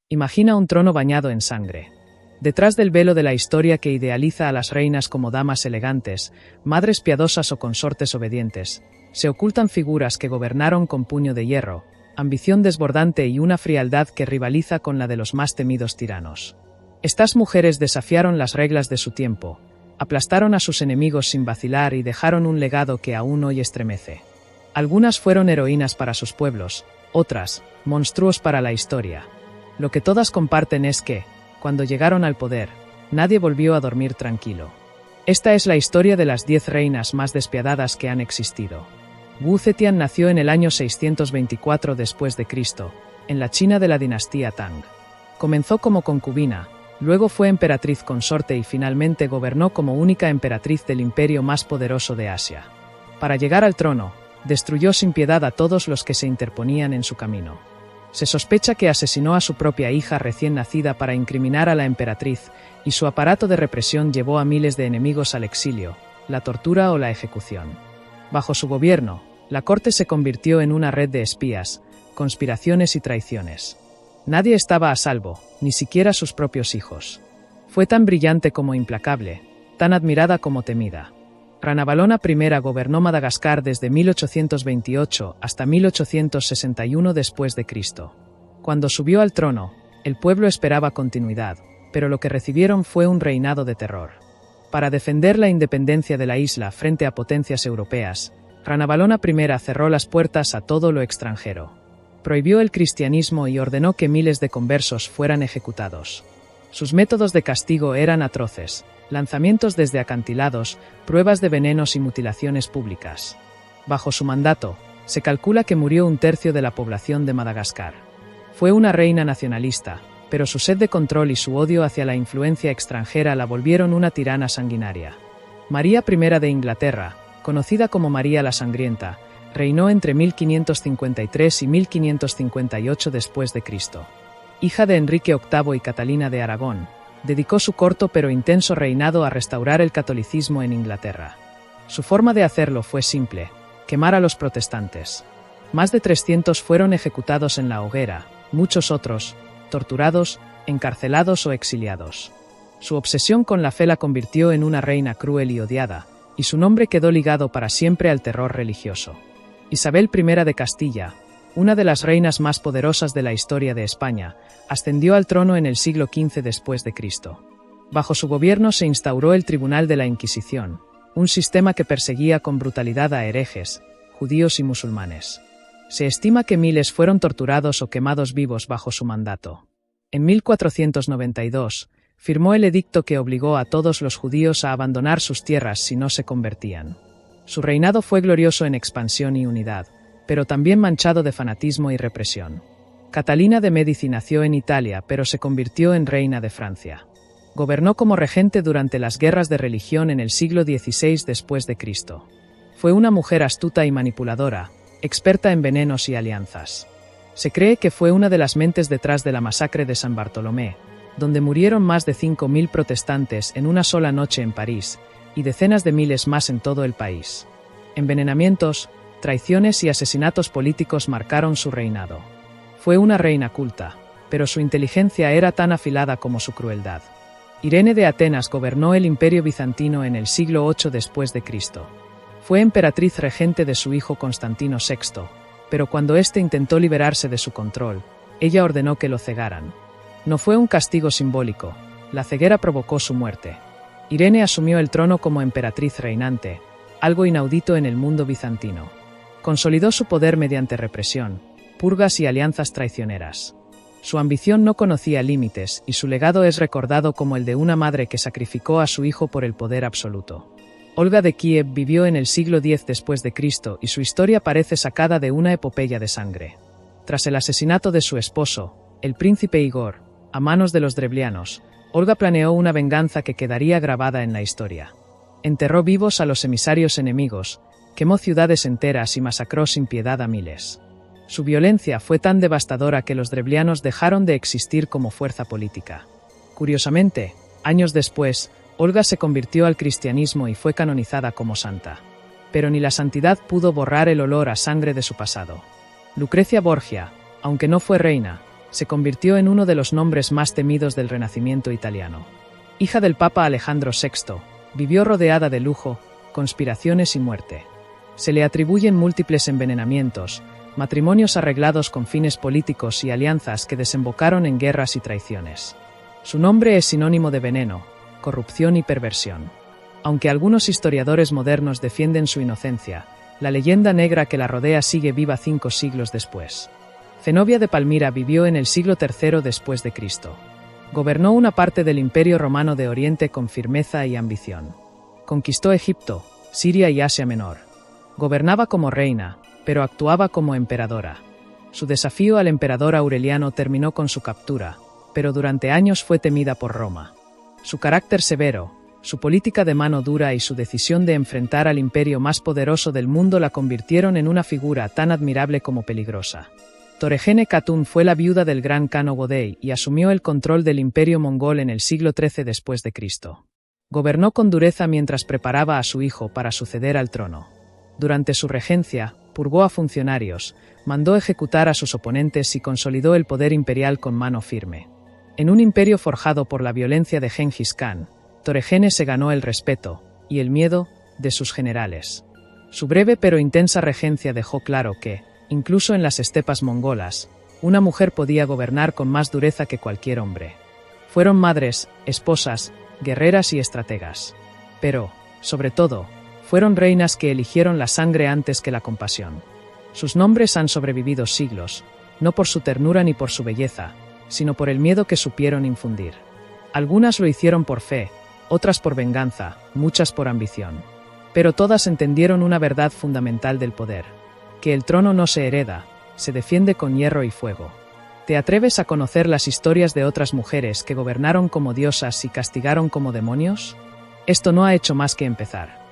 Imagina un trono bañado en sangre. Detrás del velo de la historia que idealiza a las reinas como damas elegantes, madres piadosas o consortes obedientes, se ocultan figuras que gobernaron con puño de hierro, ambición desbordante y una frialdad que rivaliza con la de los más temidos tiranos. Estas mujeres desafiaron las reglas de su tiempo, aplastaron a sus enemigos sin vacilar y dejaron un legado que aún hoy estremece. Algunas fueron heroínas para sus pueblos, otras, monstruos para la historia. Lo que todas comparten es que, cuando llegaron al poder, nadie volvió a dormir tranquilo. Esta es la historia de las 10 reinas más despiadadas que han existido. Wu Zetian nació en el año 624 después de Cristo, en la China de la dinastía Tang. Comenzó como concubina, luego fue emperatriz consorte y finalmente gobernó como única emperatriz del imperio más poderoso de Asia. Para llegar al trono, destruyó sin piedad a todos los que se interponían en su camino. Se sospecha que asesinó a su propia hija recién nacida para incriminar a la emperatriz, y su aparato de represión llevó a miles de enemigos al exilio, la tortura o la ejecución. Bajo su gobierno, la corte se convirtió en una red de espías, conspiraciones y traiciones. Nadie estaba a salvo, ni siquiera sus propios hijos. Fue tan brillante como implacable, tan admirada como temida. Ranavalona I gobernó Madagascar desde 1828 hasta 1861 después de Cristo. Cuando subió al trono, el pueblo esperaba continuidad, pero lo que recibieron fue un reinado de terror. Para defender la independencia de la isla frente a potencias europeas, Ranavalona I cerró las puertas a todo lo extranjero. Prohibió el cristianismo y ordenó que miles de conversos fueran ejecutados. Sus métodos de castigo eran atroces: lanzamientos desde acantilados, pruebas de venenos y mutilaciones públicas. Bajo su mandato, se calcula que murió un tercio de la población de Madagascar. Fue una reina nacionalista, pero su sed de control y su odio hacia la influencia extranjera la volvieron una tirana sanguinaria. María I de Inglaterra, conocida como María la Sangrienta, reinó entre 1553 y 1558 después de Cristo. Hija de Enrique VIII y Catalina de Aragón, dedicó su corto pero intenso reinado a restaurar el catolicismo en Inglaterra. Su forma de hacerlo fue simple: quemar a los protestantes. Más de 300 fueron ejecutados en la hoguera, muchos otros, torturados, encarcelados o exiliados. Su obsesión con la fe la convirtió en una reina cruel y odiada, y su nombre quedó ligado para siempre al terror religioso. Isabel I de Castilla, una de las reinas más poderosas de la historia de España, ascendió al trono en el siglo XV después de Cristo. Bajo su gobierno se instauró el Tribunal de la Inquisición, un sistema que perseguía con brutalidad a herejes, judíos y musulmanes. Se estima que miles fueron torturados o quemados vivos bajo su mandato. En 1492, firmó el edicto que obligó a todos los judíos a abandonar sus tierras si no se convertían. Su reinado fue glorioso en expansión y unidad, pero también manchado de fanatismo y represión. Catalina de Médici nació en Italia, pero se convirtió en reina de Francia. Gobernó como regente durante las guerras de religión en el siglo XVI después de Cristo. Fue una mujer astuta y manipuladora, experta en venenos y alianzas. Se cree que fue una de las mentes detrás de la masacre de San Bartolomé, donde murieron más de 5.000 protestantes en una sola noche en París, y decenas de miles más en todo el país. Envenenamientos, traiciones y asesinatos políticos marcaron su reinado. Fue una reina culta, pero su inteligencia era tan afilada como su crueldad. Irene de Atenas gobernó el Imperio bizantino en el siglo VIII después de Cristo. Fue emperatriz regente de su hijo Constantino VI, pero cuando éste intentó liberarse de su control, ella ordenó que lo cegaran. No fue un castigo simbólico, la ceguera provocó su muerte. Irene asumió el trono como emperatriz reinante, algo inaudito en el mundo bizantino. Consolidó su poder mediante represión, purgas y alianzas traicioneras. Su ambición no conocía límites y su legado es recordado como el de una madre que sacrificó a su hijo por el poder absoluto. Olga de Kiev vivió en el siglo X después de Cristo y su historia parece sacada de una epopeya de sangre. Tras el asesinato de su esposo, el príncipe Igor, a manos de los drevlianos, Olga planeó una venganza que quedaría grabada en la historia. Enterró vivos a los emisarios enemigos, quemó ciudades enteras y masacró sin piedad a miles. Su violencia fue tan devastadora que los drevlianos dejaron de existir como fuerza política. Curiosamente, años después, Olga se convirtió al cristianismo y fue canonizada como santa. Pero ni la santidad pudo borrar el olor a sangre de su pasado. Lucrecia Borgia, aunque no fue reina, Se convirtió en uno de los nombres más temidos del Renacimiento italiano. Hija del Papa Alejandro VI, vivió rodeada de lujo, conspiraciones y muerte. Se le atribuyen múltiples envenenamientos, matrimonios arreglados con fines políticos y alianzas que desembocaron en guerras y traiciones. Su nombre es sinónimo de veneno, corrupción y perversión. Aunque algunos historiadores modernos defienden su inocencia, la leyenda negra que la rodea sigue viva 5 siglos después. Zenobia de Palmira vivió en el siglo III después de Cristo. Gobernó una parte del Imperio Romano de Oriente con firmeza y ambición. Conquistó Egipto, Siria y Asia Menor. Gobernaba como reina, pero actuaba como emperadora. Su desafío al emperador Aureliano terminó con su captura, pero durante años fue temida por Roma. Su carácter severo, su política de mano dura y su decisión de enfrentar al imperio más poderoso del mundo la convirtieron en una figura tan admirable como peligrosa. Toregene Katun fue la viuda del gran Khan Ogodei y asumió el control del imperio mongol en el siglo XIII después de Cristo. Gobernó con dureza mientras preparaba a su hijo para suceder al trono. Durante su regencia, purgó a funcionarios, mandó ejecutar a sus oponentes y consolidó el poder imperial con mano firme. En un imperio forjado por la violencia de Gengis Khan, Toregene se ganó el respeto y el miedo de sus generales. Su breve pero intensa regencia dejó claro que, incluso en las estepas mongolas, una mujer podía gobernar con más dureza que cualquier hombre. Fueron madres, esposas, guerreras y estrategas. Pero, sobre todo, fueron reinas que eligieron la sangre antes que la compasión. Sus nombres han sobrevivido siglos, no por su ternura ni por su belleza, sino por el miedo que supieron infundir. Algunas lo hicieron por fe, otras por venganza, muchas por ambición. Pero todas entendieron una verdad fundamental del poder: que el trono no se hereda, se defiende con hierro y fuego. ¿Te atreves a conocer las historias de otras mujeres que gobernaron como diosas y castigaron como demonios? Esto no ha hecho más que empezar.